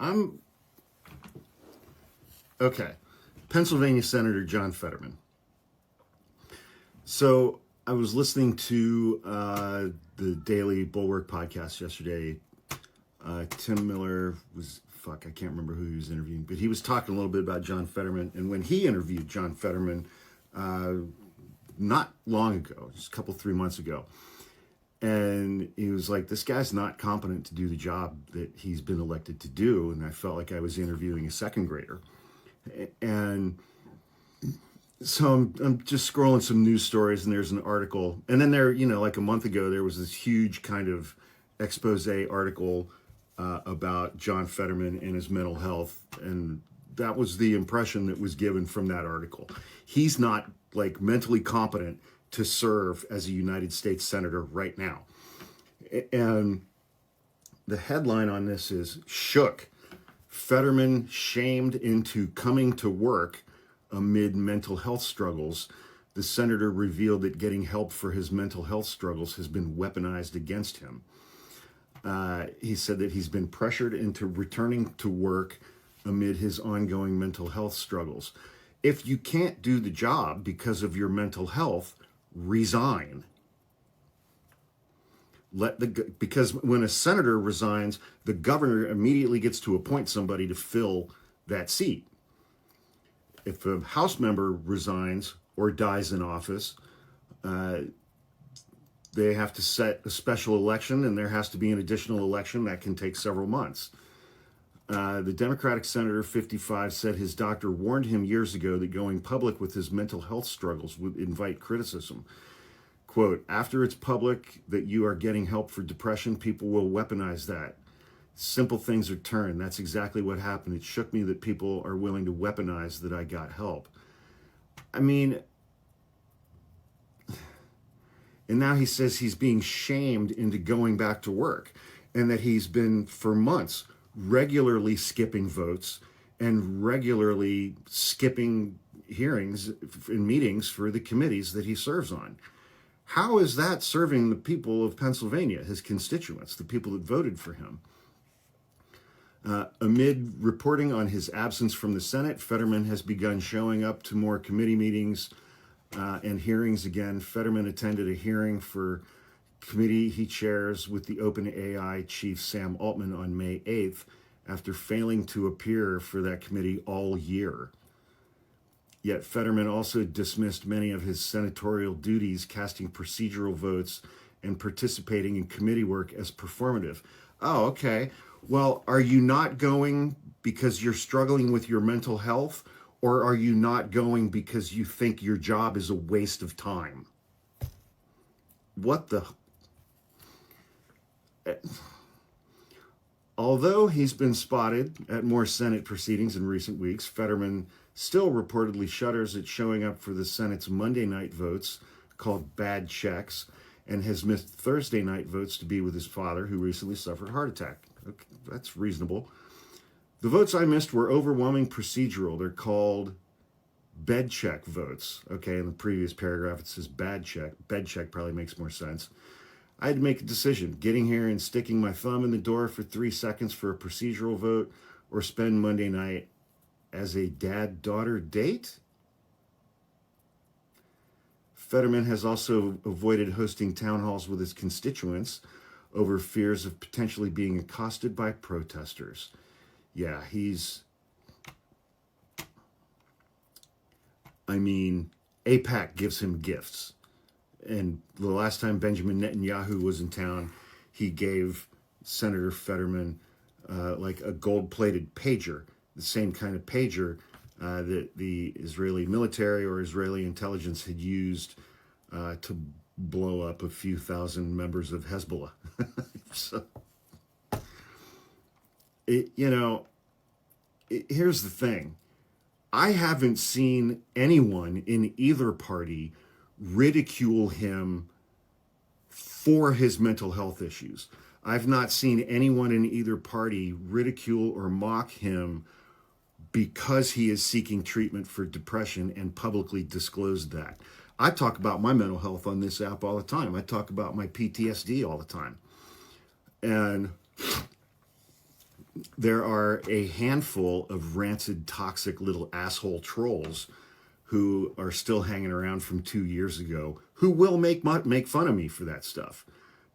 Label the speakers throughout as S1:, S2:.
S1: I'm okay. Pennsylvania Senator John Fetterman. So I was listening to the Daily Bulwark podcast yesterday. Tim Miller I can't remember who he was interviewing, but he was talking a little bit about John Fetterman. And when he interviewed John Fetterman not long ago, just a couple, 3 months ago, and he was like, this guy's not competent to do the job that he's been elected to do. And I felt like I was interviewing a second grader. And so I'm just scrolling some news stories, and there's an article. And then like a month ago, there was this huge kind of expose article about John Fetterman and his mental health. And that was the impression that was given from that article. He's not like mentally competent to serve as a United States Senator right now. And the headline on this is Shook. Fetterman shamed into coming to work amid mental health struggles. The senator revealed that getting help for his mental health struggles has been weaponized against him. He said that he's been pressured into returning to work amid his ongoing mental health struggles. If you can't do the job because of your mental health, resign. Because when a senator resigns, the governor immediately gets to appoint somebody to fill that seat. If a House member resigns or dies in office, they have to set a special election, and there has to be an additional election that can take several months. The Democratic Senator, 55, said his doctor warned him years ago that going public with his mental health struggles would invite criticism. Quote, after it's public that you are getting help for depression, people will weaponize that. Simple things are turned. That's exactly what happened. It shook me that people are willing to weaponize that I got help. I mean, and now he says he's being shamed into going back to work, and that he's been, for months, regularly skipping votes and regularly skipping hearings and meetings for the committees that he serves on. How is that serving the people of Pennsylvania, his constituents, the people that voted for him? Amid reporting on his absence from the Senate, Fetterman has begun showing up to more committee meetings and hearings again. Fetterman attended a hearing for committee he chairs with the OpenAI chief Sam Altman on May 8th after failing to appear for that committee all year. Yet Fetterman also dismissed many of his senatorial duties, casting procedural votes and participating in committee work as performative. Oh, okay. Well, are you not going because you're struggling with your mental health, or are you not going because you think your job is a waste of time? What the... Although he's been spotted at more Senate proceedings in recent weeks, Fetterman still reportedly shudders at showing up for the Senate's Monday night votes, called bad checks, and has missed Thursday night votes to be with his father, who recently suffered a heart attack. Okay, that's reasonable. The votes I missed were overwhelming procedural. They're called bed check votes. Okay, in the previous paragraph it says bad check. Bed check probably makes more sense. I had to make a decision, getting here and sticking my thumb in the door for 3 seconds for a procedural vote, or spend Monday night as a dad-daughter date? Fetterman has also avoided hosting town halls with his constituents over fears of potentially being accosted by protesters. Yeah, AIPAC gives him gifts. And the last time Benjamin Netanyahu was in town, he gave Senator Fetterman like a gold-plated pager, the same kind of pager that the Israeli military or Israeli intelligence had used to blow up a few thousand members of Hezbollah. So, here's the thing. I haven't seen anyone in either party ridicule him for his mental health issues. I've not seen anyone in either party ridicule or mock him because he is seeking treatment for depression and publicly disclosed that. I talk about my mental health on this app all the time. I talk about my PTSD all the time. And there are a handful of rancid, toxic little asshole trolls who are still hanging around from 2 years ago who will make fun of me for that stuff.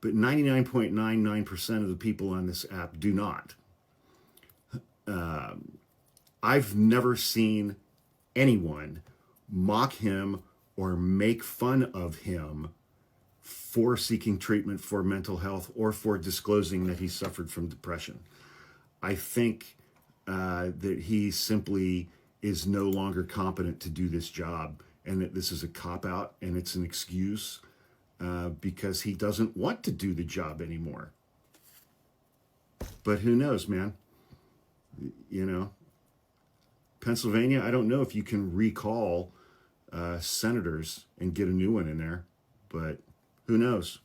S1: But 99.99% of the people on this app do not. I've never seen anyone mock him or make fun of him for seeking treatment for mental health or for disclosing that he suffered from depression. I think that he simply is no longer competent to do this job, and that this is a cop-out and it's an excuse because he doesn't want to do the job anymore. But who knows, man? You know, Pennsylvania, I don't know if you can recall senators and get a new one in there, but who knows?